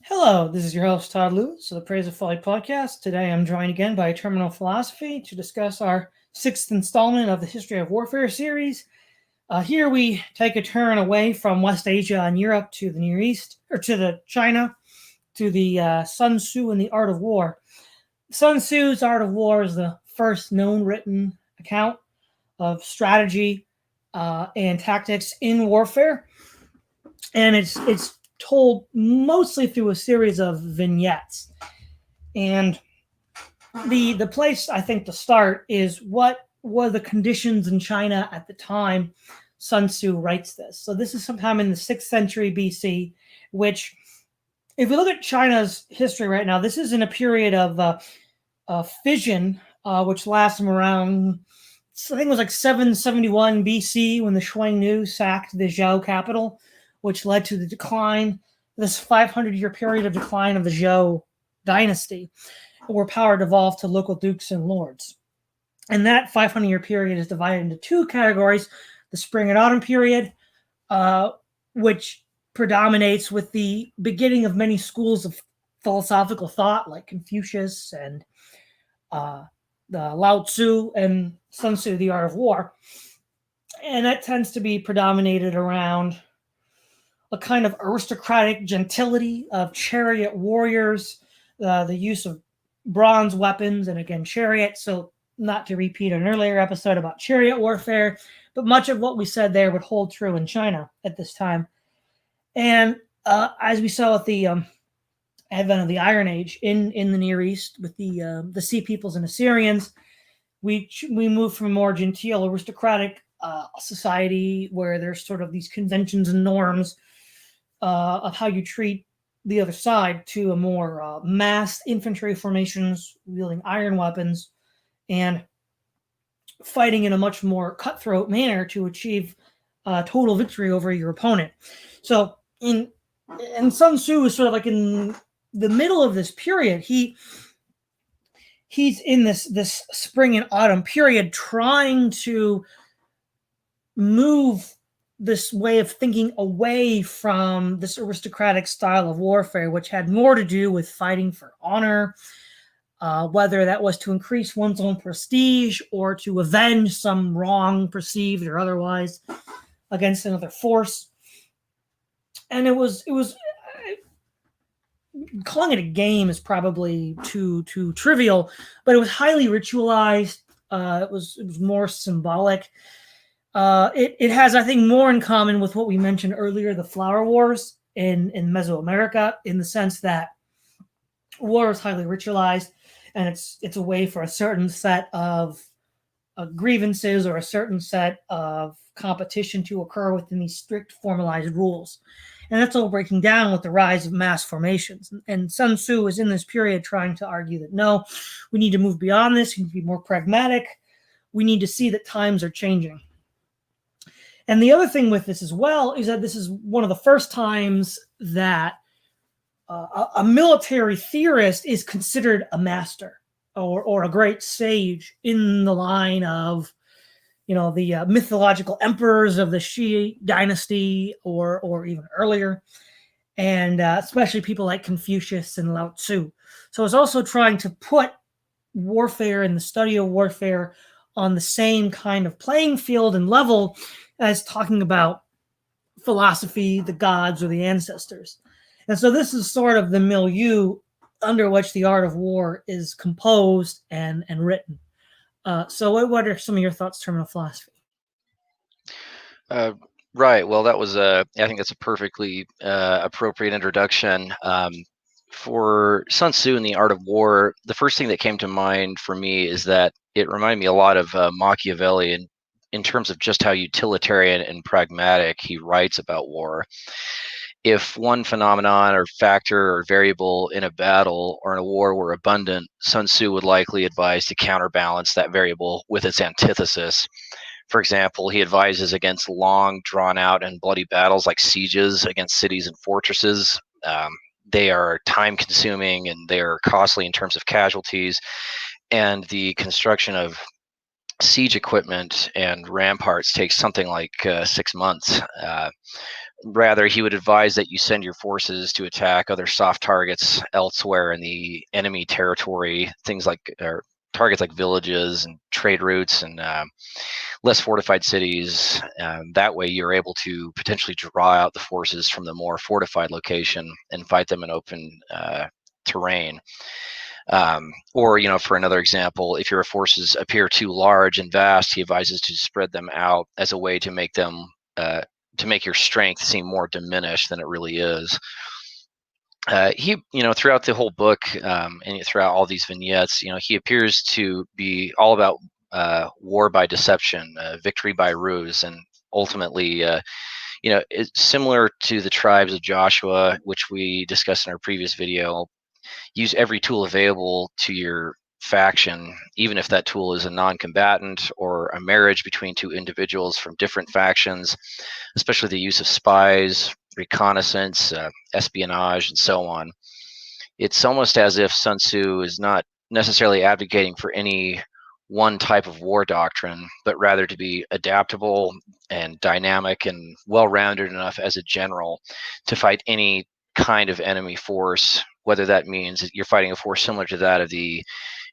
Hello, this is your host Todd Lewis of the Praise of Folly podcast. Today I'm joined again by Terminal Philosophy to discuss our sixth installment of the History of Warfare series. Here we take a turn away from West Asia and Europe to the Near East, or to the China, to the Sun Tzu and the Art of War. Sun Tzu's Art of War is the first known written account of strategy and tactics in warfare, and it's told mostly through a series of vignettes. And the place I think to start is what were the conditions in China at the time Sun Tzu writes this. So this is sometime in the 6th century BC, which, if we look at China's history right now, this is in a period of fission, which lasts from around, I think it was like 771 BC when the Xiongnu sacked the Zhou capital, which led to the decline, this 500-year period of decline of the Zhou dynasty, where power devolved to local dukes and lords. And that 500-year period is divided into two categories: the spring and autumn period, which predominates with the beginning of many schools of philosophical thought, like Confucius and the Lao Tzu and Sun Tzu, The Art of War. And that tends to be predominated around a kind of aristocratic gentility of chariot warriors, the use of bronze weapons, and again, chariots. So not to repeat an earlier episode about chariot warfare, but much of what we said there would hold true in China at this time. And as we saw with the advent of the Iron Age in the Near East with the Sea Peoples and Assyrians, we moved from a more genteel aristocratic society where there's sort of these conventions and norms of how you treat the other side to a more massed infantry formations wielding iron weapons and fighting in a much more cutthroat manner to achieve total victory over your opponent. So and Sun Tzu is sort of like in the middle of this period. He's in this spring and autumn period trying to move this way of thinking away from this aristocratic style of warfare, which had more to do with fighting for honor, whether that was to increase one's own prestige or to avenge some wrong, perceived or otherwise, against another force. And it was calling it a game is probably too trivial, but it was highly ritualized. It was more symbolic. It has, I think, more in common with what we mentioned earlier, the Flower Wars in Mesoamerica, in the sense that war is highly ritualized, and it's a way for a certain set of grievances or a certain set of competition to occur within these strict formalized rules. And that's all breaking down with the rise of mass formations. And Sun Tzu is in this period trying to argue that no, we need to move beyond this. We need to be more pragmatic. We need to see that times are changing. And the other thing with this as well is that this is one of the first times that a military theorist is considered a master or a great sage in the line of, the mythological emperors of the Shi dynasty or even earlier, and especially people like Confucius and Lao Tzu. So it's also trying to put warfare and the study of warfare on the same kind of playing field and level as talking about philosophy, the gods, or the ancestors. And so this is sort of the milieu under which the Art of War is composed and written. So what are some of your thoughts, Terminal Philosophy? Right. Well, that was I think that's a perfectly appropriate introduction. For Sun Tzu and the Art of War, the first thing that came to mind for me is that it reminded me a lot of Machiavelli in terms of just how utilitarian and pragmatic he writes about war. If one phenomenon or factor or variable in a battle or in a war were abundant, Sun Tzu would likely advise to counterbalance that variable with its antithesis. For example, he advises against long, drawn-out, and bloody battles like sieges against cities and fortresses. They are time-consuming and they are costly in terms of casualties, and the construction of siege equipment and ramparts takes something like 6 months. Rather, he would advise that you send your forces to attack other soft targets elsewhere in the enemy territory, things like or targets like villages and trade routes and less fortified cities. That way, you're able to potentially draw out the forces from the more fortified location and fight them in open terrain. Or, for another example, if your forces appear too large and vast, he advises to spread them out as a way to make them to make your strength seem more diminished than it really is. He, throughout the whole book and throughout all these vignettes, he appears to be all about war by deception, victory by ruse, and ultimately, it's similar to the tribes of Joshua, which we discussed in our previous video. Use every tool available to your faction, even if that tool is a non-combatant or a marriage between two individuals from different factions, especially the use of spies, reconnaissance, espionage, and so on. It's almost as if Sun Tzu is not necessarily advocating for any one type of war doctrine, but rather to be adaptable and dynamic and well-rounded enough as a general to fight any kind of enemy force, whether that means that you're fighting a force similar to that of the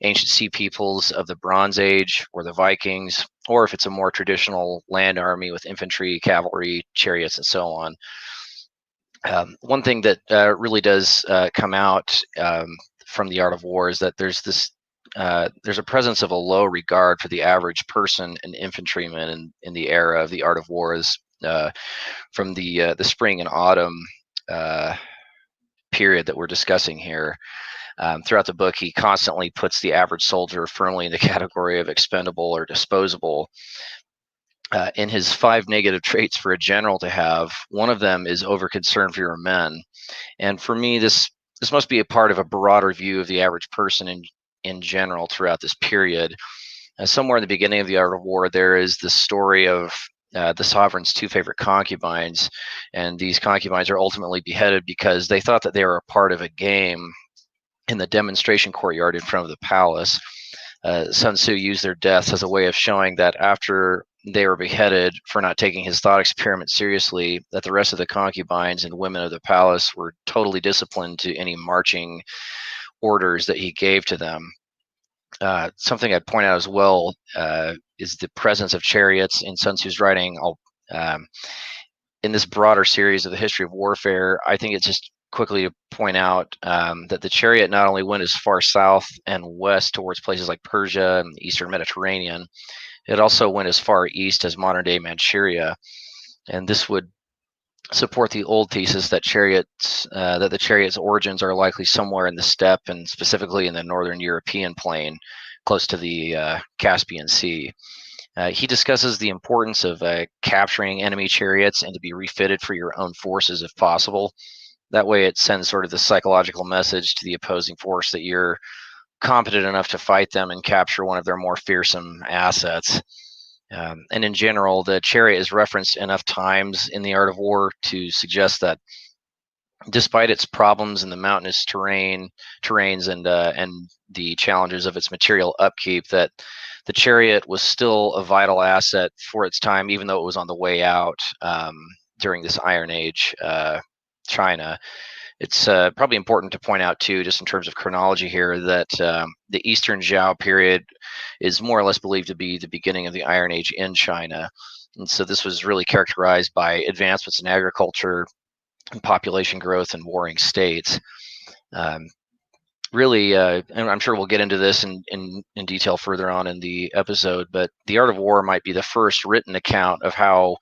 ancient sea peoples of the Bronze Age or the Vikings, or if it's a more traditional land army with infantry, cavalry, chariots, and so on. One thing that really does come out from the Art of War is that there's a presence of a low regard for the average person and infantryman in the era of the Art of War, from the spring and autumn period that we're discussing here. Throughout the book, he constantly puts the average soldier firmly in the category of expendable or disposable. In his 5 negative traits for a general to have, one of them is overconcern for your men. And for me, this must be a part of a broader view of the average person in general throughout this period. Somewhere in the beginning of the Art of War, there is the story of the sovereign's 2 favorite concubines, and these concubines are ultimately beheaded because they thought that they were a part of a game in the demonstration courtyard in front of the palace. Sun Tzu used their deaths as a way of showing that after they were beheaded for not taking his thought experiment seriously, that the rest of the concubines and women of the palace were totally disciplined to any marching orders that he gave to them. Something I'd point out as well is the presence of chariots in Sun Tzu's writing. In this broader series of the history of warfare, I think it's just quickly to point out that the chariot not only went as far south and west towards places like Persia and the Eastern Mediterranean, it also went as far east as modern-day Manchuria. And this would support the old thesis that the chariot's origins are likely somewhere in the steppe, and specifically in the northern European plain, close to the Caspian Sea. He discusses the importance of capturing enemy chariots and to be refitted for your own forces if possible. That way it sends sort of the psychological message to the opposing force that you're competent enough to fight them and capture one of their more fearsome assets. And in general, the chariot is referenced enough times in the Art of War to suggest that despite its problems in the mountainous terrains and the challenges of its material upkeep, that the chariot was still a vital asset for its time, even though it was on the way out during this Iron Age China. It's probably important to point out, too, just in terms of chronology here, that the Eastern Zhao period is more or less believed to be the beginning of the Iron Age in China. And so this was really characterized by advancements in agriculture, and population growth, and warring states. Really, and I'm sure we'll get into this in detail further on in the episode, but the Art of War might be the first written account of how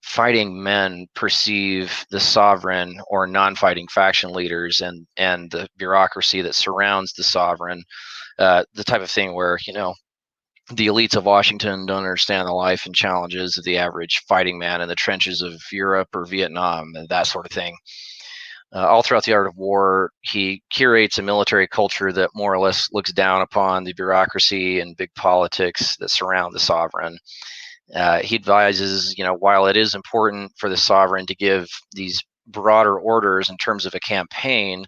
fighting men perceive the sovereign or non-fighting faction leaders and the bureaucracy that surrounds the sovereign, the type of thing where, the elites of Washington don't understand the life and challenges of the average fighting man in the trenches of Europe or Vietnam and that sort of thing. All throughout the Art of War, he curates a military culture that more or less looks down upon the bureaucracy and big politics that surround the sovereign. He advises, while it is important for the sovereign to give these broader orders in terms of a campaign,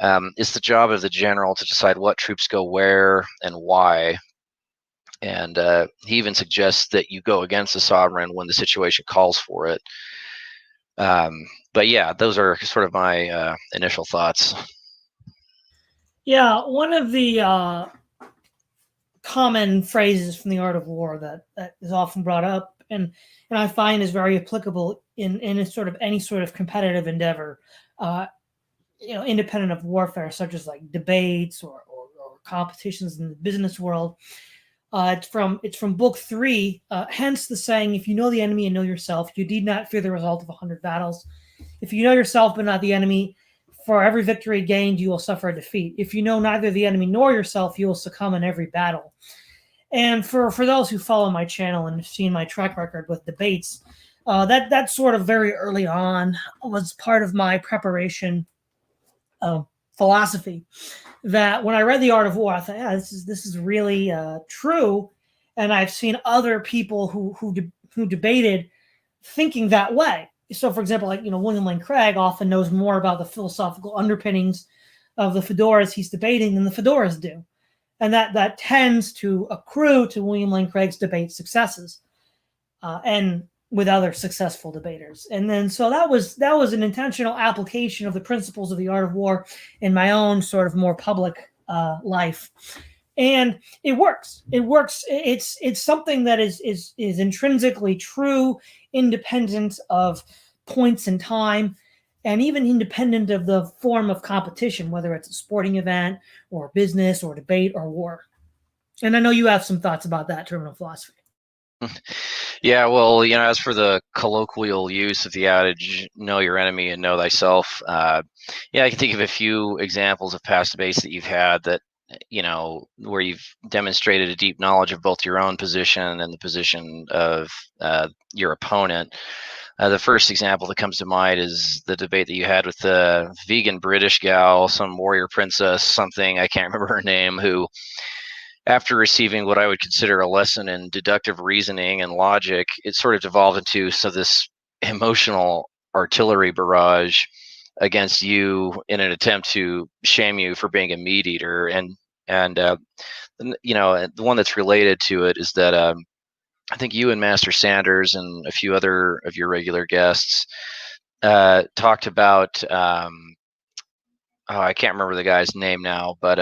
it's the job of the general to decide what troops go where and why. And he even suggests that you go against the sovereign when the situation calls for it. But yeah, those are sort of my initial thoughts. Yeah, one of the common phrases from the art of war that is often brought up and I find is very applicable in a sort of any sort of competitive endeavor, uh, independent of warfare, such as like debates or competitions in the business world. It's from book three. Hence the saying, "If you know the enemy and know yourself, you need not fear the result of 100 battles. If you know yourself but not the enemy, for every victory gained, you will suffer a defeat. If you know neither the enemy nor yourself, you will succumb in every battle." And for those who follow my channel and have seen my track record with debates, that sort of very early on was part of my preparation philosophy. That when I read The Art of War, I thought, yeah, this is really true, and I've seen other people who debated thinking that way. So, for example, like William Lane Craig often knows more about the philosophical underpinnings of the fedoras he's debating than the fedoras do, and that tends to accrue to William Lane Craig's debate successes, and with other successful debaters. And then so that was an intentional application of the principles of the art of war in my own sort of more public life. And it works. It works. It's something that is intrinsically true, independent of points in time, and even independent of the form of competition, whether it's a sporting event or business or debate or war. And I know you have some thoughts about that terminal philosophy. Yeah, well, as for the colloquial use of the adage, know your enemy and know thyself, yeah, I can think of a few examples of past debates that you've had that, where you've demonstrated a deep knowledge of both your own position and the position of your opponent. The first example that comes to mind is the debate that you had with the vegan British gal, some warrior princess, something, I can't remember her name, who, after receiving what I would consider a lesson in deductive reasoning and logic, it sort of devolved into this emotional artillery barrage against you in an attempt to shame you for being a meat eater. And the one that's related to it is that I think you and Master Sanders and a few other of your regular guests talked about. Oh, I can't remember the guy's name now, but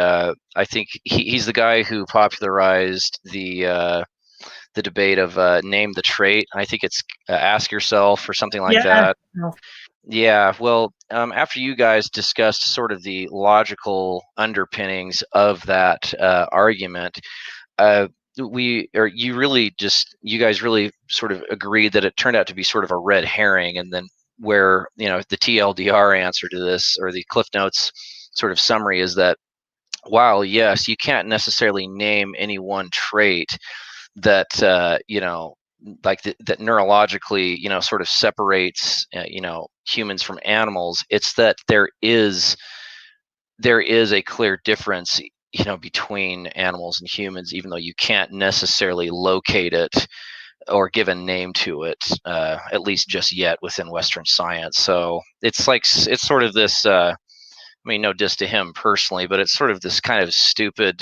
I think he's the guy who popularized the debate of name the trait. I think it's ask yourself or something like Yeah. that. Yeah, well, after you guys discussed sort of the logical underpinnings of that argument, you guys really sort of agreed that it turned out to be sort of a red herring, and then where the TLDR answer to this, or the Cliff Notes sort of summary, is that while yes, you can't necessarily name any one trait that that neurologically sort of separates humans from animals, it's that there is a clear difference between animals and humans, even though you can't necessarily locate it or give a name to it, at least just yet within Western science. So it's sort of this. I mean, no diss to him personally, but it's sort of this kind of stupid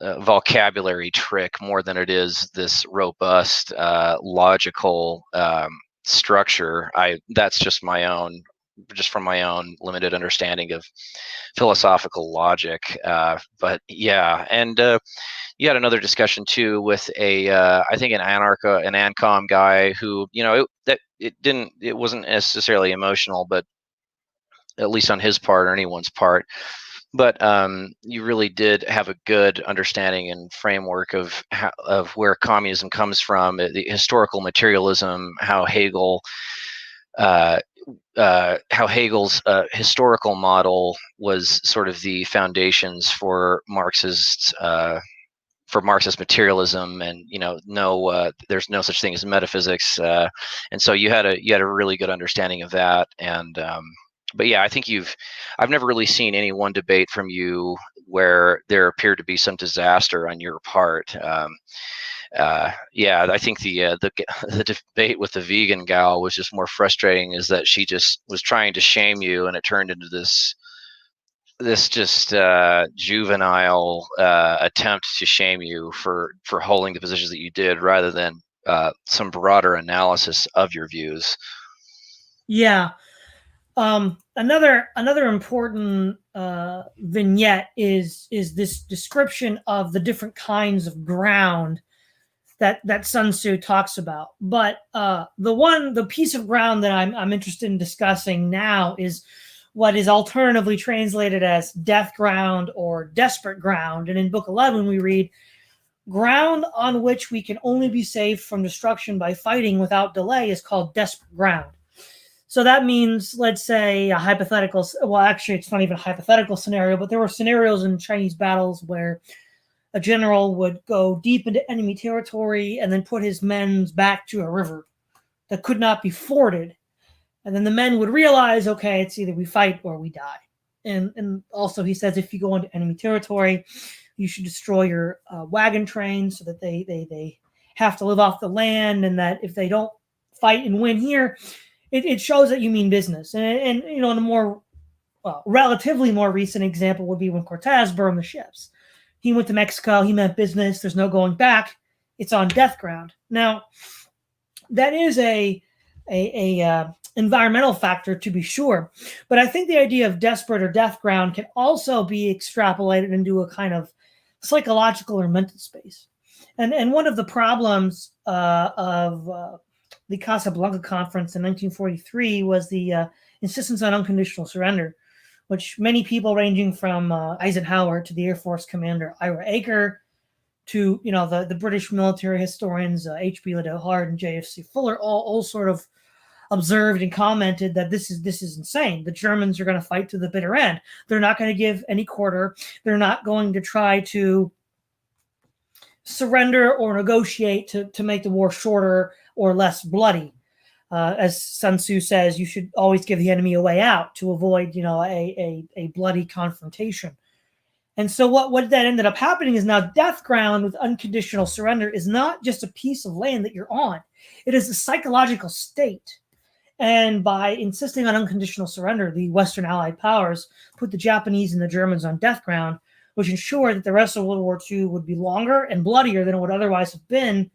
vocabulary trick more than it is this robust, logical structure. That's just from my own limited understanding of philosophical logic. But yeah, and you had another discussion too with I think an ANCOM guy who it wasn't necessarily emotional, but at least on his part or anyone's part. But you really did have a good understanding and framework of where communism comes from, the historical materialism, how Hegel's historical model was sort of the foundations for Marxist materialism, and there's no such thing as metaphysics, and so you had a really good understanding of that. And but yeah, I think I've never really seen any one debate from you where there appeared to be some disaster on your part. Yeah, I think the debate with the vegan gal was just more frustrating, is that she just was trying to shame you, and it turned into this this just juvenile attempt to shame you for holding the positions that you did, rather than some broader analysis of your views. Yeah. Another important vignette is this description of the different kinds of ground that Sun Tzu talks about. But the piece of ground that I'm interested in discussing now is what is alternatively translated as death ground or desperate ground. And in Book 11, we read, ground on which we can only be saved from destruction by fighting without delay is called desperate ground. So that means, let's say, a hypothetical, well, actually, it's not even a hypothetical scenario, but there were scenarios in Chinese battles where a general would go deep into enemy territory and then put his men's back to a river that could not be forded. And then the men would realize, okay, it's either we fight or we die. And also he says, if you go into enemy territory, you should destroy your wagon trains so that they have to live off the land, and that if they don't fight and win here, it shows that you mean business. And in a more relatively more recent example would be when Cortez burned the ships. He went to Mexico. He meant business. There's no going back. It's on death ground. Now, that is a environmental factor, to be sure, but I think the idea of desperate or death ground can also be extrapolated into a kind of psychological or mental space. And one of the problems of the Casablanca Conference in 1943 was the insistence on unconditional surrender, which many people, ranging from Eisenhower to the Air Force Commander Ira Eaker to the British military historians H.B. Liddell Hart and J.F.C. Fuller, all sort of observed and commented that this is insane. The Germans are going to fight to the bitter end. They're not going to give any quarter. They're not going to try to surrender or negotiate to make the war shorter or less bloody. As Sun Tzu says, you should always give the enemy a way out to avoid, a bloody confrontation. And so what that ended up happening is now death ground with unconditional surrender is not just a piece of land that you're on. It is a psychological state. And by insisting on unconditional surrender, the Western Allied powers put the Japanese and the Germans on death ground, which ensured that the rest of World War II would be longer and bloodier than it would otherwise have been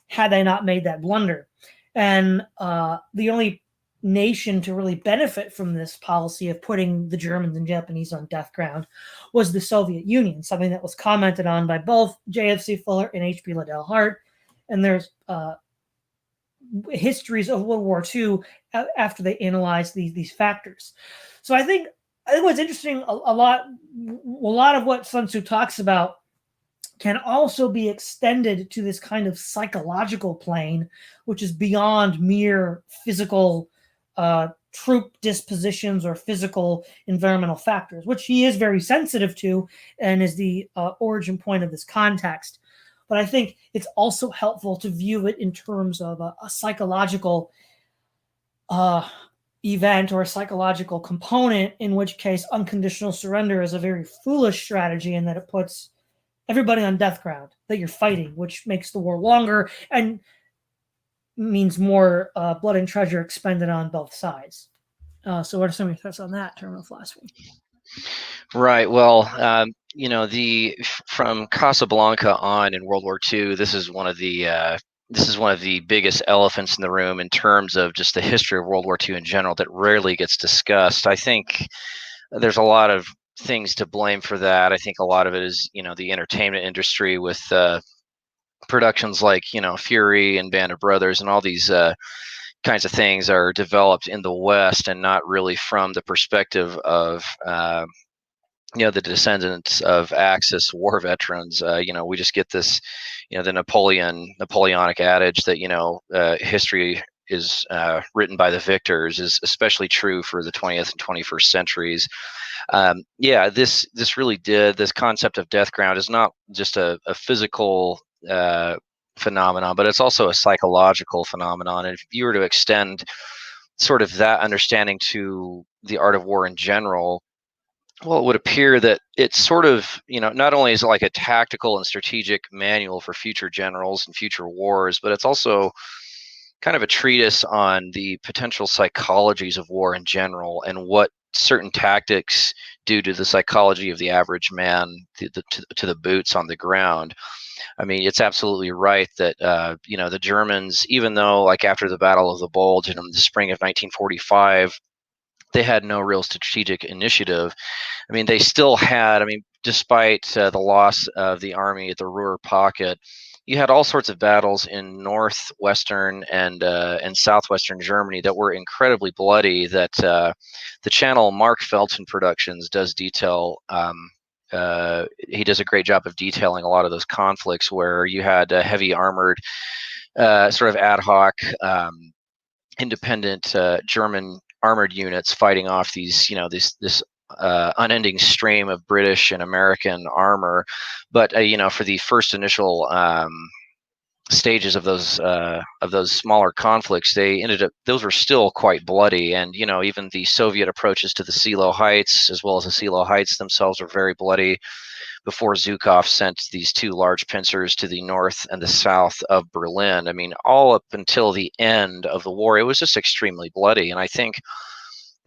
had they not made that blunder. And the only nation to really benefit from this policy of putting the Germans and Japanese on death ground was the Soviet Union, something that was commented on by both J.F.C. Fuller and H.B. Liddell Hart. And there's histories of World War II after they analyzed these factors. So I think what's interesting, a lot of what Sun Tzu talks about can also be extended to this kind of psychological plane, which is beyond mere physical troop dispositions or physical environmental factors, which he is very sensitive to and is the origin point of this context. But I think it's also helpful to view it in terms of a psychological event or a psychological component, in which case unconditional surrender is a very foolish strategy in that it puts everybody on death ground that you're fighting, which makes the war longer and means more blood and treasure expended on both sides. So what are some of your thoughts on that terminal philosophy? Right. Well, from Casablanca on in World War II, this is one of the biggest elephants in the room in terms of just the history of World War II in general that rarely gets discussed. I think there's a lot of things to blame for that. I think a lot of it is, the entertainment industry with productions like, Fury and Band of Brothers and all these kinds of things are developed in the West and not really from the perspective of the descendants of Axis war veterans. We just get this, the Napoleonic adage that history is written by the victors is especially true for the 20th and 21st centuries. This concept of death ground is not just a physical phenomenon, but it's also a psychological phenomenon. And if you were to extend sort of that understanding to the art of war in general, well, it would appear that it's sort of, not only is it like a tactical and strategic manual for future generals and future wars, but it's also kind of a treatise on the potential psychologies of war in general and what certain tactics due to the psychology of the average man, to the boots on the ground. I mean, it's absolutely right that the Germans, even though like after the Battle of the Bulge in the spring of 1945, they had no real strategic initiative. I mean, they still had. I mean, despite the loss of the army at the Ruhr Pocket, you had all sorts of battles in northwestern and southwestern Germany that were incredibly bloody. That the channel Mark Felton Productions does detail. He does a great job of detailing a lot of those conflicts where you had heavy armored, sort of ad hoc, independent German armored units fighting off these, this unending stream of British and American armor. But for the first initial stages of those smaller conflicts, they ended up, those were still quite bloody. And even the Soviet approaches to the Silo Heights, as well as the Silo Heights themselves, were very bloody before Zhukov sent these two large pincers to the north and the south of Berlin. I mean, all up until the end of the war, it was just extremely bloody. And I think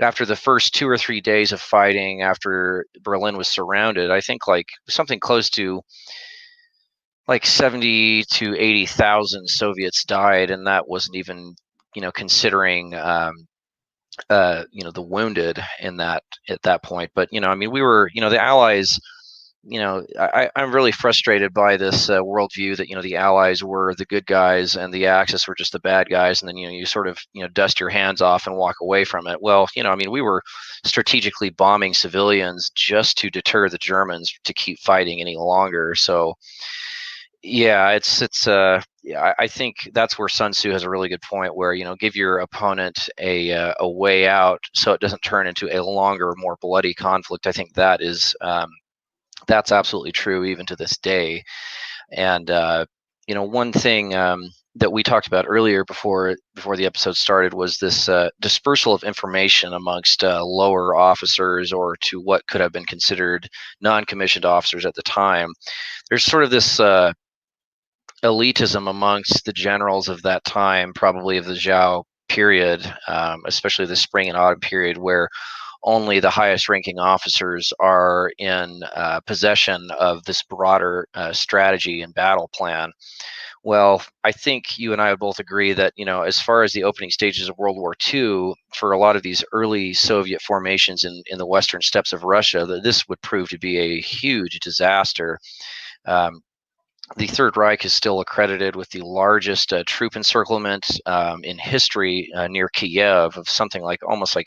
after the first 2 or 3 days of fighting, after Berlin was surrounded, I think like something close to like 70 to 80,000 Soviets died, and that wasn't even considering the wounded in that at that point. But I mean, we were the Allies. I'm really frustrated by this worldview that the Allies were the good guys and the Axis were just the bad guys, and then you sort of dust your hands off and walk away from it. Well, I mean, we were strategically bombing civilians just to deter the Germans to keep fighting any longer. So yeah, I think that's where Sun Tzu has a really good point, where give your opponent a way out so it doesn't turn into a longer, more bloody conflict. I think that's absolutely true even to this day. And one thing that we talked about earlier before the episode started was this dispersal of information amongst lower officers, or to what could have been considered non-commissioned officers at the time. There's sort of this elitism amongst the generals of that time, probably of the Zhao period, especially the spring and autumn period, where only the highest ranking officers are in possession of this broader strategy and battle plan. Well, I think you and I would both agree that, as far as the opening stages of World War II, for a lot of these early Soviet formations in the western steppes of Russia, that this would prove to be a huge disaster. The Third Reich is still accredited with the largest troop encirclement in history near Kiev, of something like almost like,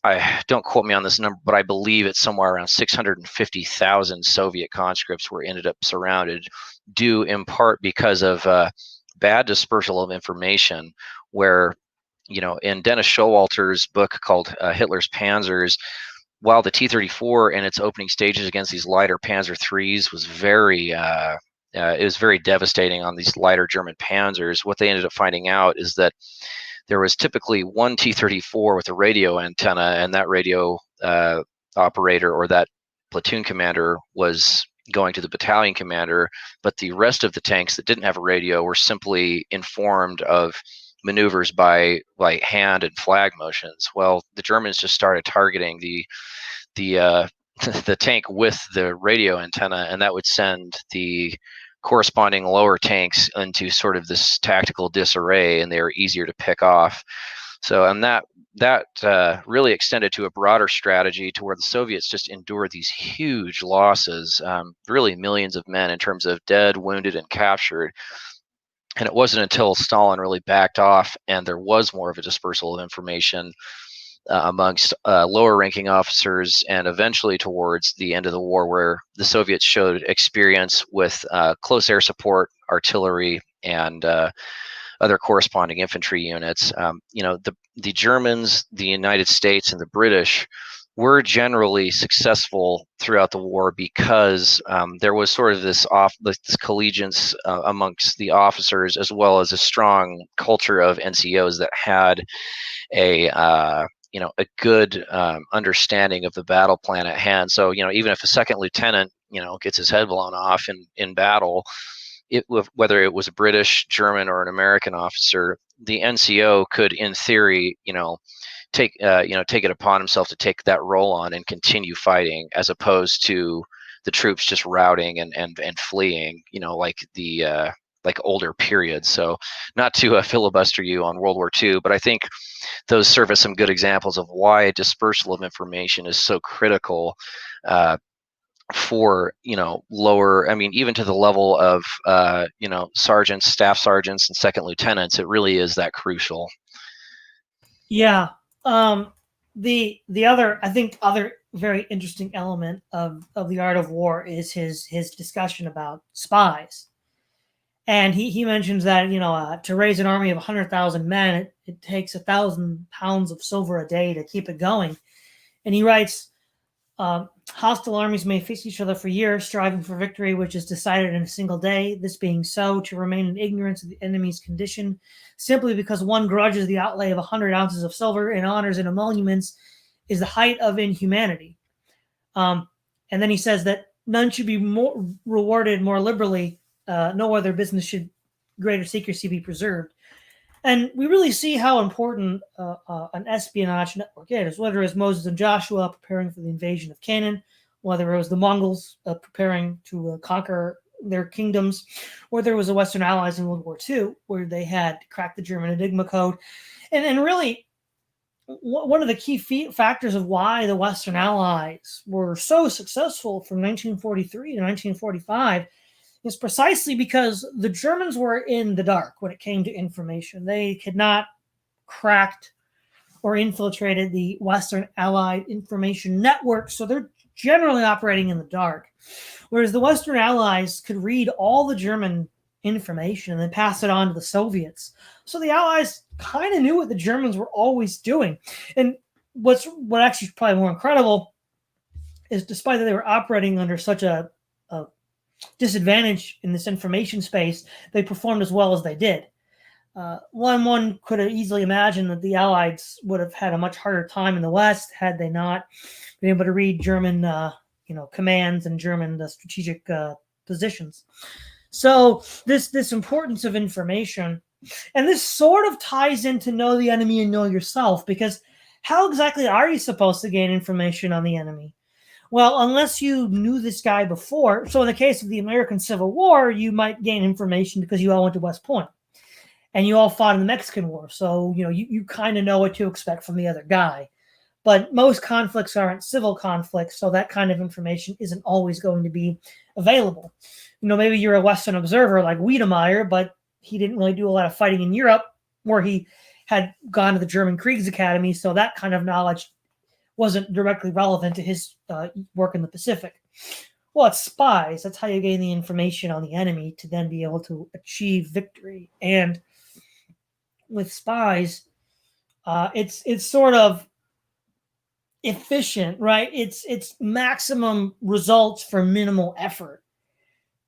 I don't quote me on this number, but I believe it's somewhere around 650,000 Soviet conscripts were ended up surrounded, due in part because of bad dispersal of information. Where, in Dennis Showalter's book called Hitler's Panzers, while the T-34 in its opening stages against these lighter Panzer IIIs was it was very devastating on these lighter German Panzers, what they ended up finding out is that there was typically one T-34 with a radio antenna, and that radio operator, or that platoon commander, was going to the battalion commander, but the rest of the tanks that didn't have a radio were simply informed of maneuvers by hand and flag motions. Well, the Germans just started targeting the the tank with the radio antenna, and that would send the corresponding lower tanks into sort of this tactical disarray, and they were easier to pick off. So, and that really extended to a broader strategy, to where the Soviets just endured these huge losses, really millions of men in terms of dead, wounded, and captured. And it wasn't until Stalin really backed off and there was more of a dispersal of information amongst lower ranking officers, and eventually towards the end of the war, where the Soviets showed experience with close air support, artillery, and other corresponding infantry units. The Germans, the United States, and the British were generally successful throughout the war because there was sort of this collegiance amongst the officers, as well as a strong culture of NCOs that had a good understanding of the battle plan at hand. So even if a second lieutenant gets his head blown off in battle, whether it was a British, German, or an American officer, the NCO could, in theory, take take it upon himself to take that role on and continue fighting, as opposed to the troops just routing and fleeing, like older periods. So, not to filibuster you on World War II, but I think those serve as some good examples of why dispersal of information is so critical, for lower, even to the level of sergeants, staff sergeants, and second lieutenants. It really is that crucial. Yeah. The other, I think, other very interesting element of the art of war is his discussion about spies. And he mentions that, to raise an army of 100,000 men, it takes 1,000 pounds of silver a day to keep it going. And he writes, hostile armies may face each other for years, striving for victory, which is decided in a single day. This being so, to remain in ignorance of the enemy's condition, simply because one grudges the outlay of 100 ounces of silver in honors and emoluments, is the height of inhumanity. And then he says that none should be more rewarded more liberally. No other business should greater secrecy be preserved. And we really see how important an espionage network is, whether it's Moses and Joshua preparing for the invasion of Canaan, whether it was the Mongols preparing to conquer their kingdoms, or there was the Western Allies in World War II, where they had cracked the German Enigma code. And really, one of the key factors of why the Western Allies were so successful from 1943 to 1945 is precisely because the Germans were in the dark when it came to information. They had not cracked or infiltrated the Western Allied information network, so they're generally operating in the dark. Whereas the Western Allies could read all the German information and then pass it on to the Soviets. So the Allies kind of knew what the Germans were always doing. And what actually is probably more incredible is, despite that they were operating under such a disadvantage in this information space, they performed as well as they did. One could have easily imagined that the Allies would have had a much harder time in the West had they not been able to read German, commands and German strategic positions. So this importance of information, and this sort of ties into know the enemy and know yourself, because how exactly are you supposed to gain information on the enemy? Well, unless you knew this guy before. So in the case of the American Civil War, you might gain information because you all went to West Point and you all fought in the Mexican War. So, you kind of know what to expect from the other guy. But most conflicts aren't civil conflicts, so that kind of information isn't always going to be available. Maybe you're a Western observer like Wiedemeyer, but he didn't really do a lot of fighting in Europe, where he had gone to the German Kriegsacademy, so that kind of knowledge wasn't directly relevant to his work in the Pacific. Well, it's spies. That's how you gain the information on the enemy to then be able to achieve victory. And with spies, it's sort of efficient, right? It's maximum results for minimal effort.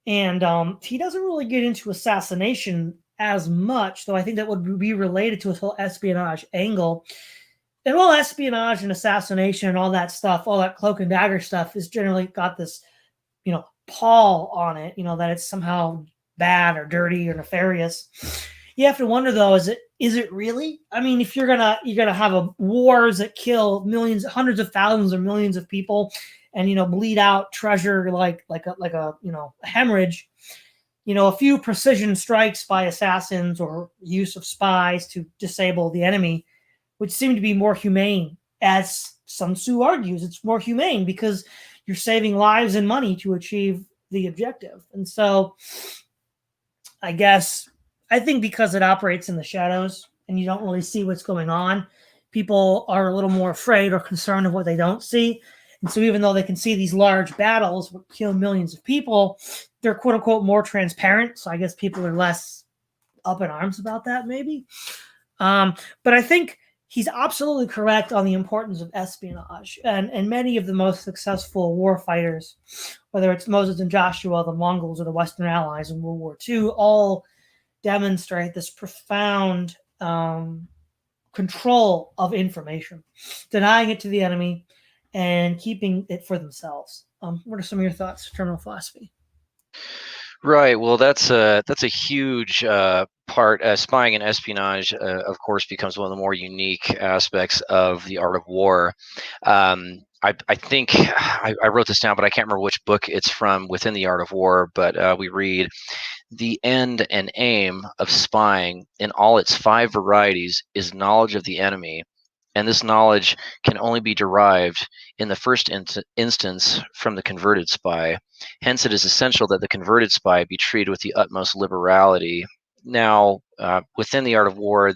And he doesn't really get into assassination as much, though I think that would be related to his whole espionage angle. And all espionage and assassination and all that stuff, all that cloak and dagger stuff, is generally got this, pall on it, that it's somehow bad or dirty or nefarious. You have to wonder, though, is it really? I mean, if you're gonna have wars that kill millions, hundreds of thousands, or millions of people, and bleed out treasure like a hemorrhage, a few precision strikes by assassins or use of spies to disable the enemy, which seem to be more humane. As Sun Tzu argues, it's more humane because you're saving lives and money to achieve the objective. And so I think because it operates in the shadows and you don't really see what's going on, people are a little more afraid or concerned of what they don't see. And so even though they can see these large battles that kill millions of people, they're quote unquote more transparent. So I guess people are less up in arms about that, maybe. But I think he's absolutely correct on the importance of espionage. And many of the most successful war fighters, whether it's Moses and Joshua, the Mongols, or the Western Allies in World War II, all demonstrate this profound control of information, denying it to the enemy and keeping it for themselves. What are some of your thoughts, terminal philosophy? Right. Well, that's a huge spying and espionage, of course, becomes one of the more unique aspects of the art of war. I think I wrote this down, but I can't remember which book it's from within the art of war. But we read the end and aim of spying in all its 5 varieties is knowledge of the enemy, and this knowledge can only be derived in the first instance from the converted spy. Hence, it is essential that the converted spy be treated with the utmost liberality. Now, within the art of war,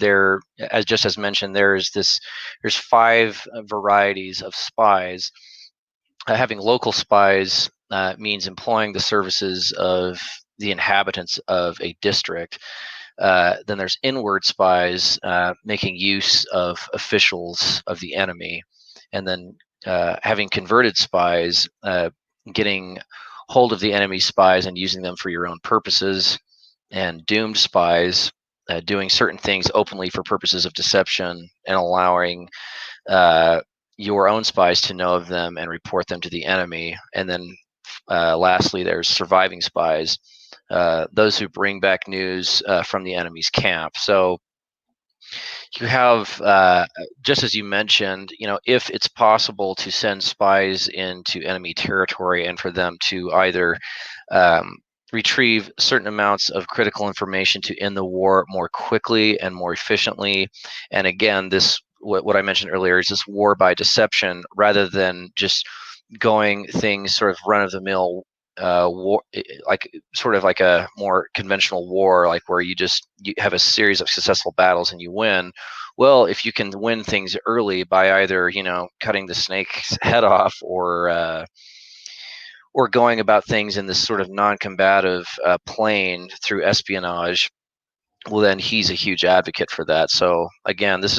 as mentioned, there's 5 varieties of spies. Having local spies means employing the services of the inhabitants of a district. Then there's inward spies, making use of officials of the enemy. And then having converted spies, getting hold of the enemy spies and using them for your own purposes. And doomed spies, doing certain things openly for purposes of deception and allowing your own spies to know of them and report them to the enemy. And then lastly, there's surviving spies, those who bring back news from the enemy's camp. So you have, just as you mentioned, if it's possible to send spies into enemy territory and for them to either retrieve certain amounts of critical information to end the war more quickly and more efficiently. And again, what I mentioned earlier is this war by deception rather than just going things sort of run of the mill war, like sort of like a more conventional war, like where you have a series of successful battles and you win. Well, if you can win things early by either cutting the snake's head off or going about things in this sort of non-combative plane through espionage, well, then he's a huge advocate for that. So again, this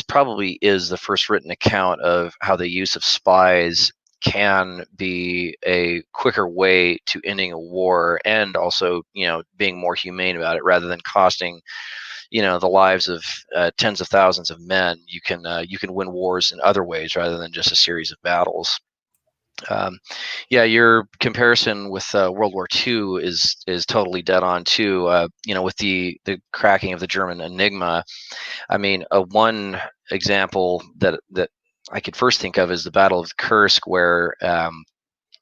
probably is the first written account of how the use of spies can be a quicker way to ending a war, and also being more humane about it rather than costing the lives of tens of thousands of men. You can win wars in other ways rather than just a series of battles. Yeah, your comparison with World War II is totally dead on too. With the cracking of the German Enigma, I mean, one example that I could first think of is the Battle of Kursk, where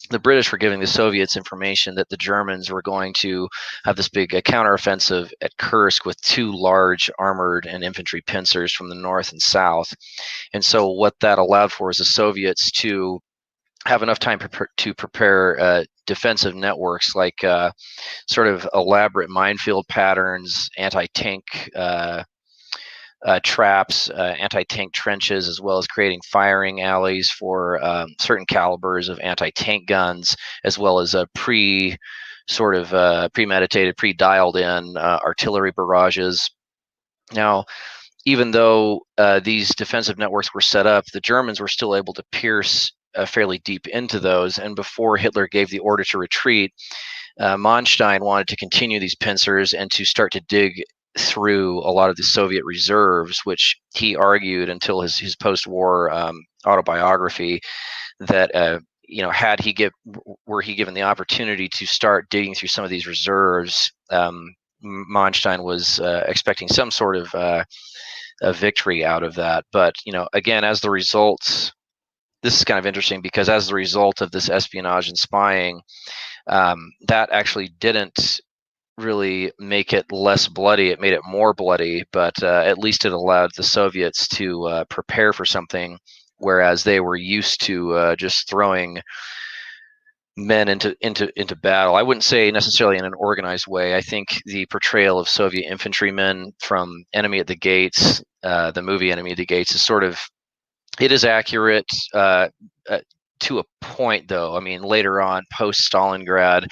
the British were giving the Soviets information that the Germans were going to have this big counteroffensive at Kursk with 2 large armored and infantry pincers from the north and south. And so what that allowed for is the Soviets to have enough time to prepare defensive networks, like sort of elaborate minefield patterns, anti-tank traps, anti-tank trenches, as well as creating firing alleys for certain calibers of anti-tank guns, as well as a premeditated, pre-dialed in artillery barrages. Now, even though these defensive networks were set up, the Germans were still able to pierce fairly deep into those. And before Hitler gave the order to retreat, Manstein wanted to continue these pincers and to start to dig through a lot of the Soviet reserves, which he argued until his post-war autobiography that were he given the opportunity to start digging through some of these reserves, Manstein was expecting some sort of a victory out of that. But again, as the results, this is kind of interesting because as the result of this espionage and spying, that actually didn't really make it less bloody. It made it more bloody, but at least it allowed the Soviets to prepare for something, whereas they were used to just throwing men into battle. I wouldn't say necessarily in an organized way. I think the portrayal of Soviet infantrymen from Enemy at the Gates, the movie Enemy at the Gates, it is accurate to a point, though. I mean, later on, post Stalingrad,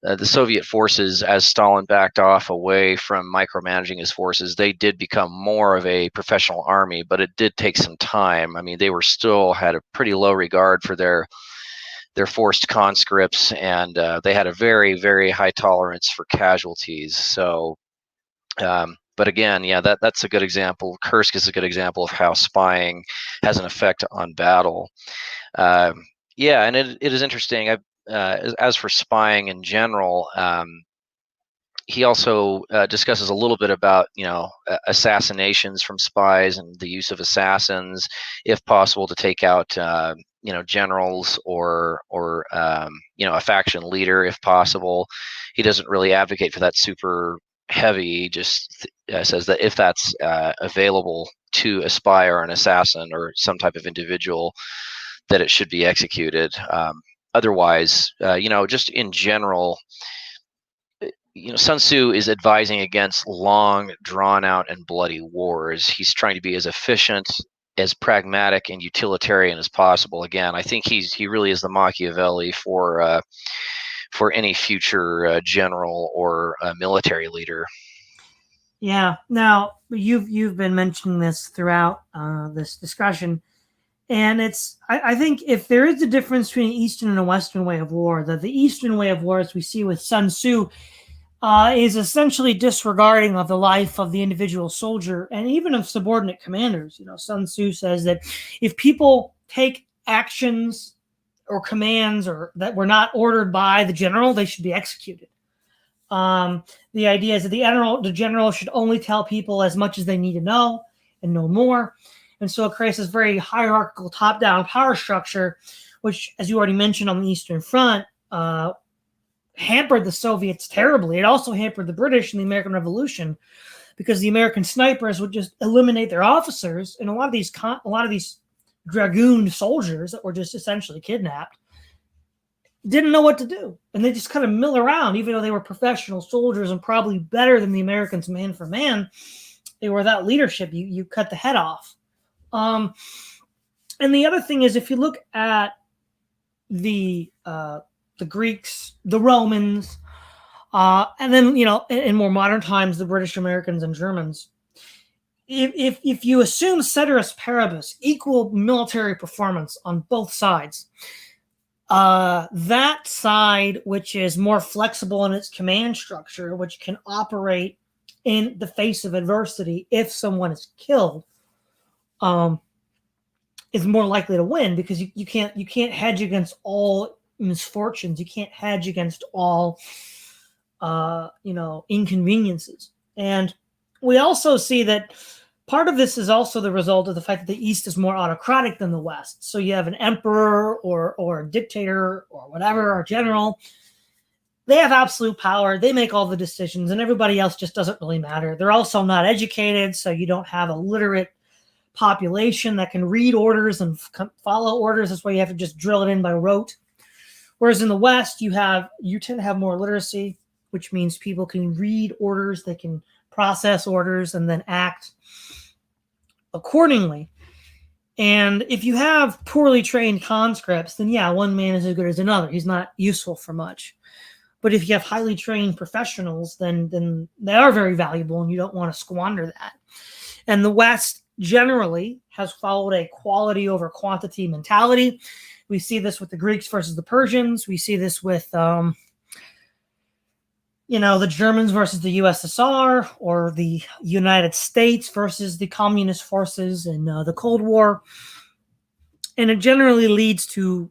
the Soviet forces, as Stalin backed off away from micromanaging his forces, they did become more of a professional army, but it did take some time. I mean, they had a pretty low regard for their forced conscripts, and they had a very, very high tolerance for casualties. So, but again, yeah, that's a good example. Kursk is a good example of how spying has an effect on battle. Yeah, and it is interesting. As for spying in general, he also discusses a little bit about assassinations from spies and the use of assassins, if possible, to take out generals or a faction leader, if possible. He doesn't really advocate for that super heavy. He just says that if that's available to a spy or an assassin or some type of individual, that it should be executed. Otherwise, just in general, Sun Tzu is advising against long, drawn-out, and bloody wars. He's trying to be as efficient, as pragmatic, and utilitarian as possible. Again, I think he really is the Machiavelli for any future general or military leader. Yeah. Now you've been mentioning this throughout this discussion, and I think if there is a difference between an Eastern and a Western way of war, that the Eastern way of war, as we see with Sun Tzu, is essentially disregarding of the life of the individual soldier and even of subordinate commanders. Sun Tzu says that if people take actions or commands or that were not ordered by the general, they should be executed. The idea is that the general should only tell people as much as they need to know and no more. And so it creates this very hierarchical top-down power structure, which, as you already mentioned on the Eastern Front, hampered the Soviets terribly. It also hampered the British in the American Revolution, because the American snipers would just eliminate their officers, and a lot of these dragoon soldiers that were just essentially kidnapped didn't know what to do, and they just kind of mill around, even though they were professional soldiers and probably better than the Americans man for man. They were without leadership. You cut the head off. And the other thing is, if you look at the Greeks, the Romans, and then in more modern times the British, Americans, and Germans, if you assume ceteris paribus, equal military performance on both sides, that side which is more flexible in its command structure, which can operate in the face of adversity if someone is killed, is more likely to win, because you can't hedge against all misfortunes. You can't hedge against all inconveniences. And we also see that part of this is also the result of the fact that the East is more autocratic than the West. So you have an emperor or a dictator or whatever, or general. They have absolute power. They make all the decisions, and everybody else just doesn't really matter. They're also not educated, so you don't have a literate population that can read orders and follow orders. That's why you have to just drill it in by rote. Whereas in the West, you tend to have more literacy, which means people can read orders, they can process orders, and then act accordingly. And if you have poorly trained conscripts, then yeah, one man is as good as another. He's not useful for much. But if you have highly trained professionals, then they are very valuable, and you don't want to squander that. And the West generally has followed a quality over quantity mentality. We see this with the Greeks versus the Persians. We see this with, the Germans versus the USSR, or the United States versus the communist forces in the Cold War. And it generally leads to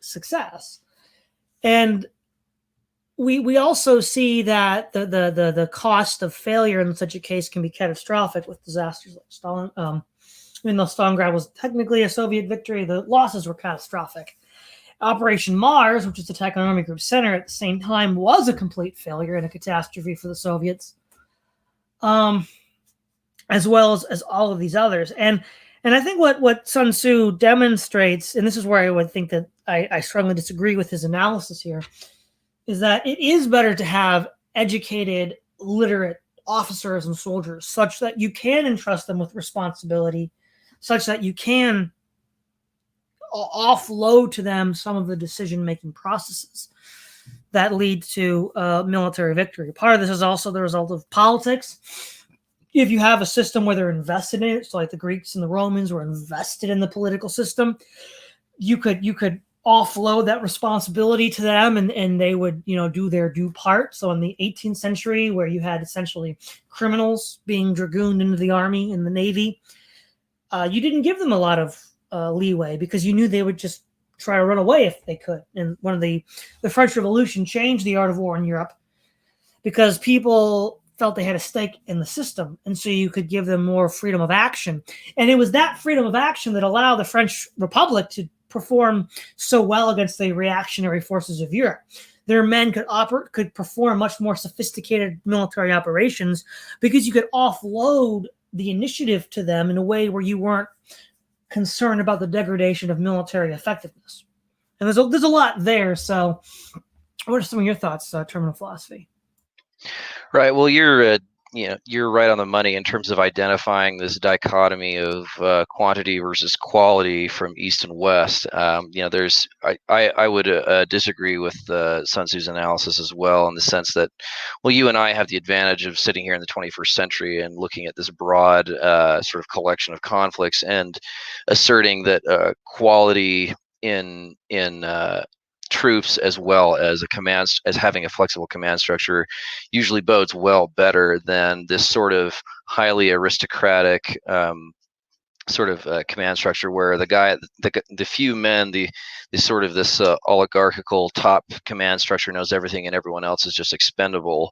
success. And we also see that the cost of failure in such a case can be catastrophic with disasters like Stalin. Even though Stalingrad was technically a Soviet victory, the losses were catastrophic. Operation Mars, which is the attack on Army Group Center at the same time, was a complete failure and a catastrophe for the Soviets, as well as all of these others. And I think what Sun Tzu demonstrates, and this is where I would think that I strongly disagree with his analysis here, is that it is better to have educated, literate officers and soldiers, such that you can entrust them with responsibility, such that you can offload to them some of the decision-making processes that lead to military victory. Part of this is also the result of politics. If you have a system where they're invested in it, so like the Greeks and the Romans were invested in the political system, you could offload that responsibility to them, and they would do their due part. So in the 18th century, where you had essentially criminals being dragooned into the army and the navy, you didn't give them a lot of leeway, because you knew they would just try to run away if they could. And the French Revolution changed the art of war in Europe, because people felt they had a stake in the system, and so you could give them more freedom of action. And it was that freedom of action that allowed the French Republic to perform so well against the reactionary forces of Europe. Their men could perform much more sophisticated military operations because you could offload the initiative to them in a way where you weren't concerned about the degradation of military effectiveness. And there's a lot there. So, what are some of your thoughts, terminal philosophy? Right. Well, you're right on the money in terms of identifying this dichotomy of quantity versus quality from east and west. I would disagree with Sun Tzu's analysis as well, in the sense that, well, you and I have the advantage of sitting here in the 21st century and looking at this broad sort of collection of conflicts and asserting that quality in troops, as well as as having a flexible command structure, usually bodes well better than this sort of highly aristocratic command structure, where the few men, the sort of this oligarchical top command structure knows everything and everyone else is just expendable.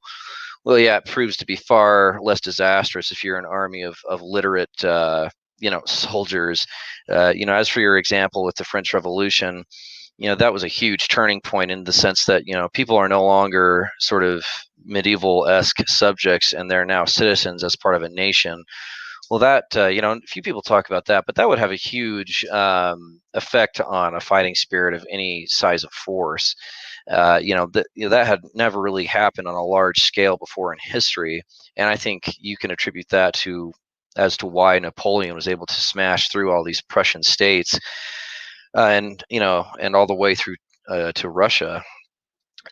Well, yeah, it proves to be far less disastrous if you're an army of literate soldiers. As for your example with the French Revolution, that was a huge turning point, in the sense that people are no longer sort of medieval-esque subjects, and they're now citizens as part of a nation. Well, that a few people talk about that, but that would have a huge effect on a fighting spirit of any size of force. That had never really happened on a large scale before in history, and I think you can attribute that as to why Napoleon was able to smash through all these Prussian states, and all the way through to Russia.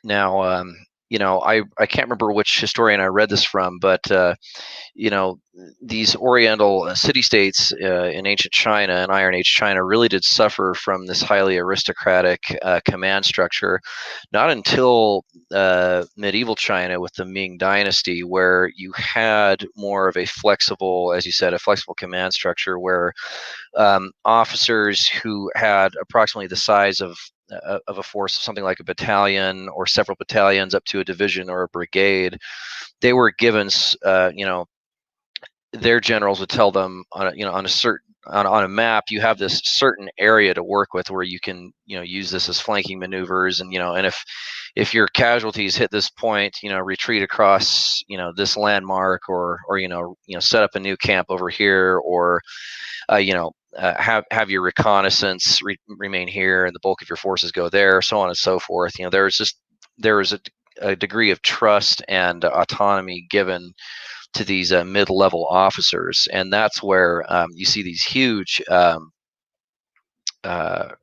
Now, I can't remember which historian I read this from, but these Oriental city-states in ancient China and Iron Age China really did suffer from this highly aristocratic command structure, not until medieval China with the Ming Dynasty, where you had more of a flexible, as you said, a flexible command structure, where officers who had approximately the size of a force of something like a battalion or several battalions up to a division or a brigade, they were given, their generals would tell them on a map, you have this certain area to work with where you can use this as flanking maneuvers, and if your casualties hit this point, retreat across this landmark, or set up a new camp over here, or have your reconnaissance remain here and the bulk of your forces go there, so on and so forth. There was a degree of trust and autonomy given to these mid-level officers, and that's where you see these huge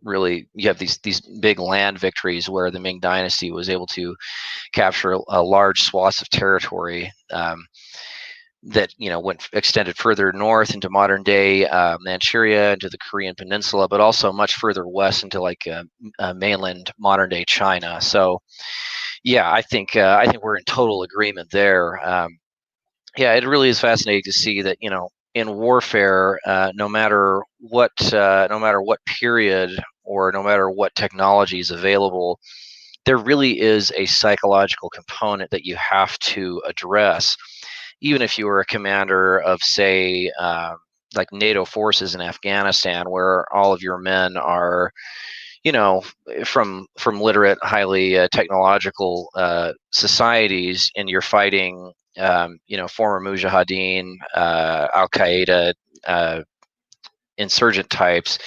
really, you have these big land victories where the Ming Dynasty was able to capture a large swaths of territory that went extended further north into modern day Manchuria, into the Korean Peninsula, but also much further west into mainland modern day China. So yeah, I think we're in total agreement there. Yeah, it really is fascinating to see that in warfare, no matter what period, or no matter what technology is available, there really is a psychological component that you have to address. Even if you were a commander of, say, like NATO forces in Afghanistan, where all of your men are, from literate, highly technological societies, and you're fighting, former Mujahideen, Al Qaeda, insurgent types.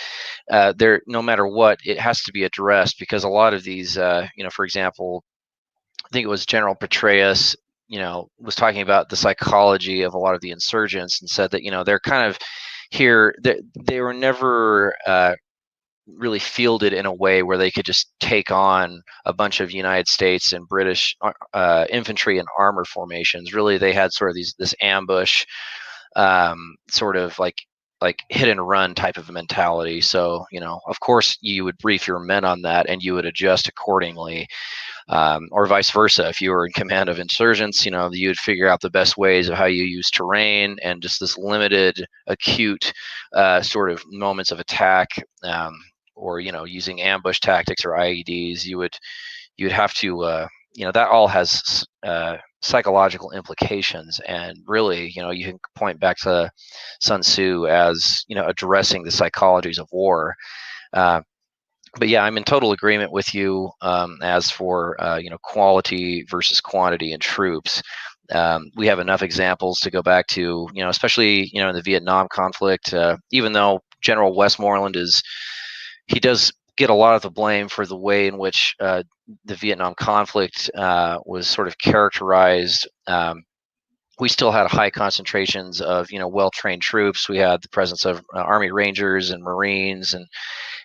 There, no matter what, it has to be addressed, because a lot of these, for example, I think it was General Petraeus, was talking about the psychology of a lot of the insurgents, and said that they're kind of here. They were never really fielded in a way where they could just take on a bunch of United States and British infantry and armor formations. Really, they had sort of this ambush, sort of like hit and run type of a mentality. So of course, you would brief your men on that, and you would adjust accordingly. Or vice versa. If you were in command of insurgents, you would figure out the best ways of how you use terrain, and just this limited, acute sort of moments of attack, or using ambush tactics or IEDs. You'd have to that all has psychological implications, and really, you can point back to Sun Tzu as addressing the psychologies of war. But yeah, I'm in total agreement with you as for quality versus quantity in troops. We have enough examples to go back to, especially in the Vietnam conflict. Even though General Westmoreland he does get a lot of the blame for the way in which the Vietnam conflict was sort of characterized. We still had high concentrations of well-trained troops. We had the presence of Army Rangers and Marines,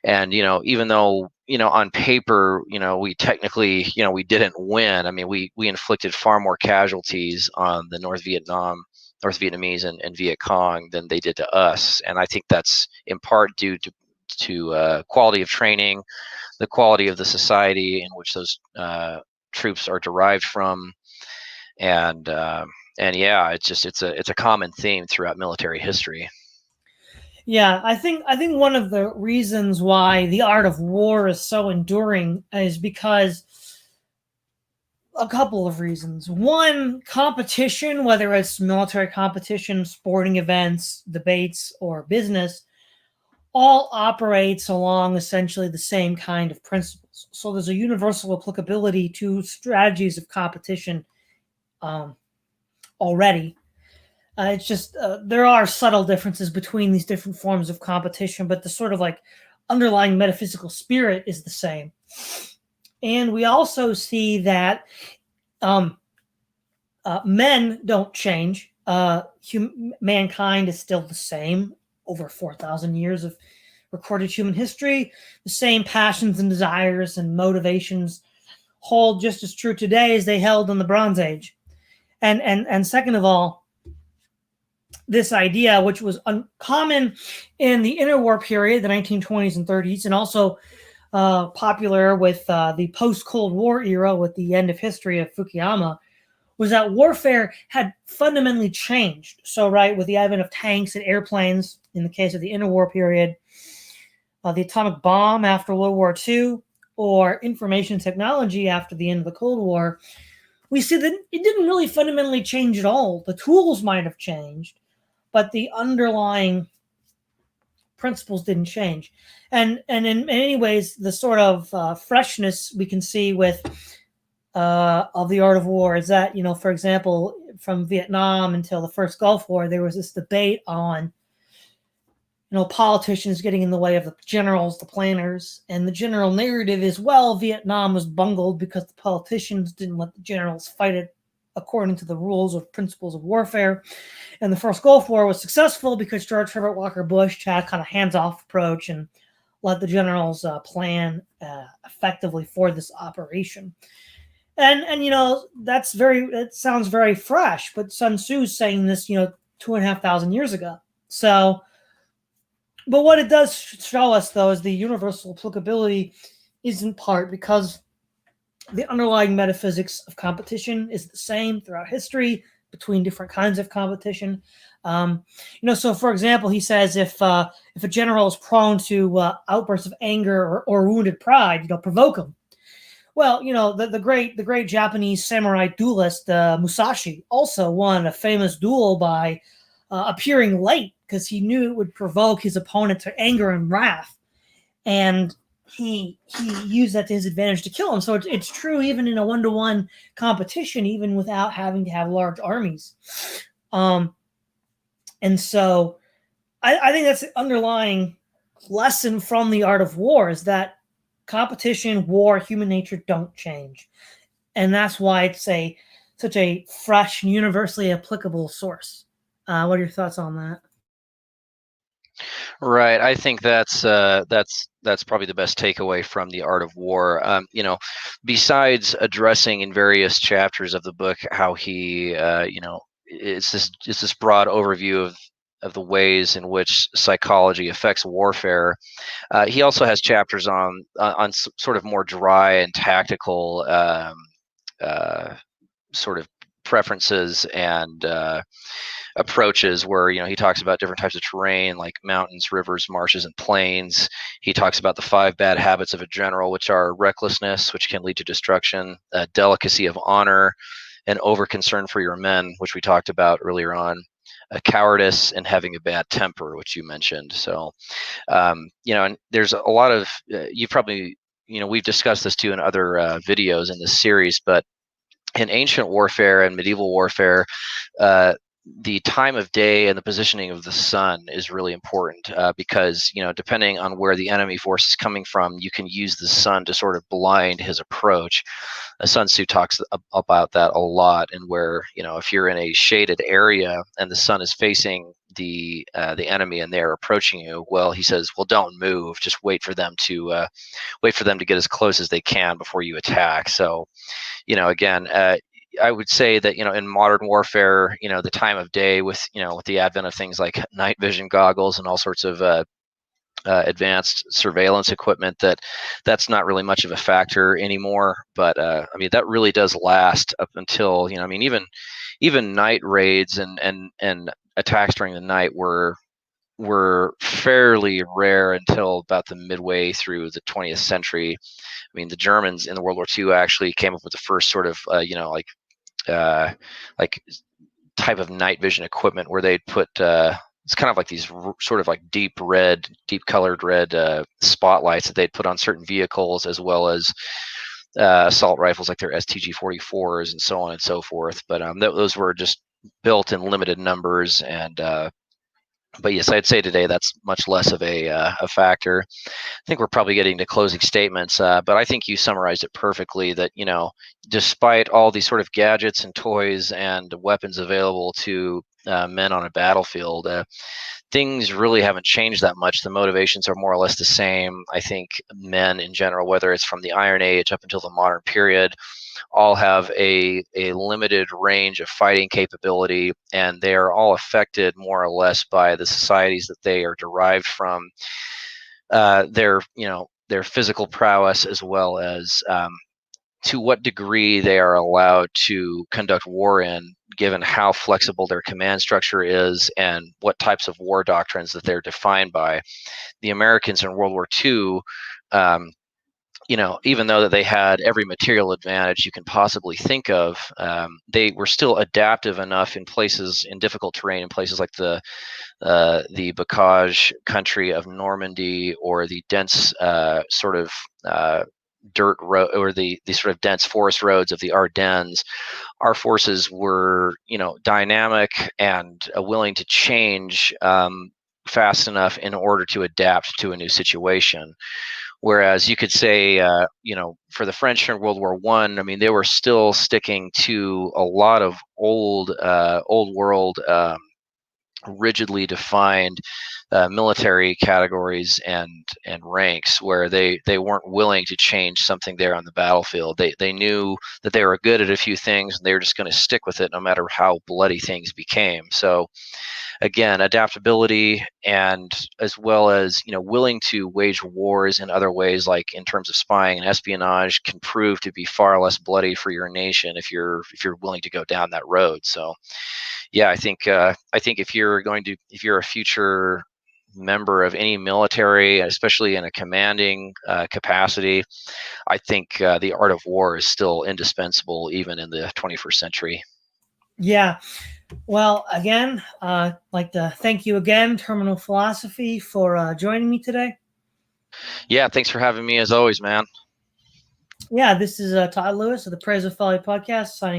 and even though on paper we technically we didn't win. I mean, we inflicted far more casualties on the North Vietnamese and Viet Cong than they did to us, and I think that's in part due to quality of training, the quality of the society in which those troops are derived from, and yeah, it's a common theme throughout military history. Yeah, I think one of the reasons why the art of war is so enduring is because a couple of reasons. One, competition, whether it's military competition, sporting events, debates, or business, all operates along essentially the same kind of principles. So there's a universal applicability to strategies of competition already. It's just there are subtle differences between these different forms of competition, but the sort of like underlying metaphysical spirit is the same. And we also see that men don't change. Mankind is still the same over 4,000 years of recorded human history. The same passions and desires and motivations hold just as true today as they held in the Bronze Age. And second of all, this idea, which was uncommon in the interwar period, the 1920s and 30s, and also popular with the post-Cold War era with the end of history of Fukuyama, was that warfare had fundamentally changed. So, right, with the advent of tanks and airplanes, in the case of the interwar period, the atomic bomb after World War II, or information technology after the end of the Cold War, we see that it didn't really fundamentally change at all. The tools might have changed, but the underlying principles didn't change. And in many ways, the sort of freshness we can see with of the art of war is that, for example, from Vietnam until the first Gulf War, there was this debate on, politicians getting in the way of the generals, the planners, and the general narrative is, well, Vietnam was bungled because the politicians didn't let the generals fight it according to the rules or principles of warfare. And the first Gulf War was successful because George Herbert Walker Bush had kind of hands-off approach and let the generals plan effectively for this operation. And that sounds very fresh, but Sun Tzu is saying this 2,500 years ago. So, but what it does show us, though, is the universal applicability is in part because the underlying metaphysics of competition is the same throughout history between different kinds of competition. So for example, he says if a general is prone to outbursts of anger or wounded pride, provoke him. Well, the great Japanese samurai duelist Musashi also won a famous duel by appearing late because he knew it would provoke his opponent to anger and wrath, and he used that to his advantage to kill him. So it's true even in a 1-to-1 competition, even without having to have large armies. And so I think that's the underlying lesson from the art of war, is that competition, war, human nature don't change. And that's why it's such a fresh and universally applicable source. What are your thoughts on that? Right. I think that's probably the best takeaway from the art of war. Besides addressing in various chapters of the book how he, it's this broad overview of the ways in which psychology affects warfare. He also has chapters on sort of more dry and tactical sort of preferences and approaches where, he talks about different types of terrain like mountains, rivers, marshes, and plains. He talks about the 5 bad habits of a general, which are recklessness, which can lead to destruction, delicacy of honor, and over concern for your men, which we talked about earlier on, cowardice, and having a bad temper, which you mentioned. So, and there's a lot of, you probably, we've discussed this too in other videos in this series, but in ancient warfare and medieval warfare, the time of day and the positioning of the sun is really important, because depending on where the enemy force is coming from, you can use the sun to sort of blind his approach. Sun Tzu talks about that a lot, and where if you're in a shaded area and the sun is facing the enemy and they're approaching you, well, he says, well, don't move, just wait for them to get as close as they can before you attack. So again, I would say that in modern warfare, the time of day with the advent of things like night vision goggles and all sorts of advanced surveillance equipment, that's not really much of a factor anymore. But I mean, that really does last up until I mean, even night raids and attacks during the night were fairly rare until about the midway through the 20th century. I mean, the Germans in the World War II actually came up with the first sort of like type of night vision equipment where they'd put it's kind of like these sort of like deep colored red spotlights that they'd put on certain vehicles, as well as assault rifles like their STG-44s and so on and so forth. But those were just built in limited numbers, and but yes, I'd say today that's much less of a factor. I think we're probably getting to closing statements, but I think you summarized it perfectly, that, despite all these sort of gadgets and toys and weapons available to men on a battlefield, things really haven't changed that much. The motivations are more or less the same. I think men in general, whether it's from the Iron Age up until the modern period, all have a limited range of fighting capability, and they are all affected more or less by the societies that they are derived from, their physical prowess, as well as to what degree they are allowed to conduct war in, given how flexible their command structure is and what types of war doctrines that they're defined by. The Americans in World War II, even though that they had every material advantage you can possibly think of, they were still adaptive enough in difficult terrain, in places like the bocage country of Normandy, or the dense sort of dirt road, or the sort of dense forest roads of the Ardennes. Our forces were, dynamic and willing to change fast enough in order to adapt to a new situation. Whereas you could say, for the French in World War I mean, they were still sticking to a lot of old world, rigidly defined military categories and ranks, where they weren't willing to change something there on the battlefield. They knew that they were good at a few things, and they were just going to stick with it no matter how bloody things became. So again, adaptability, and as well as willing to wage wars in other ways, like in terms of spying and espionage, can prove to be far less bloody for your nation if you're willing to go down that road. So yeah, I think if you're a future member of any military, especially in a commanding capacity, I think the art of war is still indispensable even in the 21st century. Yeah. Well, again, I'd like to thank you again, Terminal Philosophy, for joining me today. Yeah, thanks for having me as always, man. Yeah, this is Todd Lewis of the Praise of Folly podcast, signing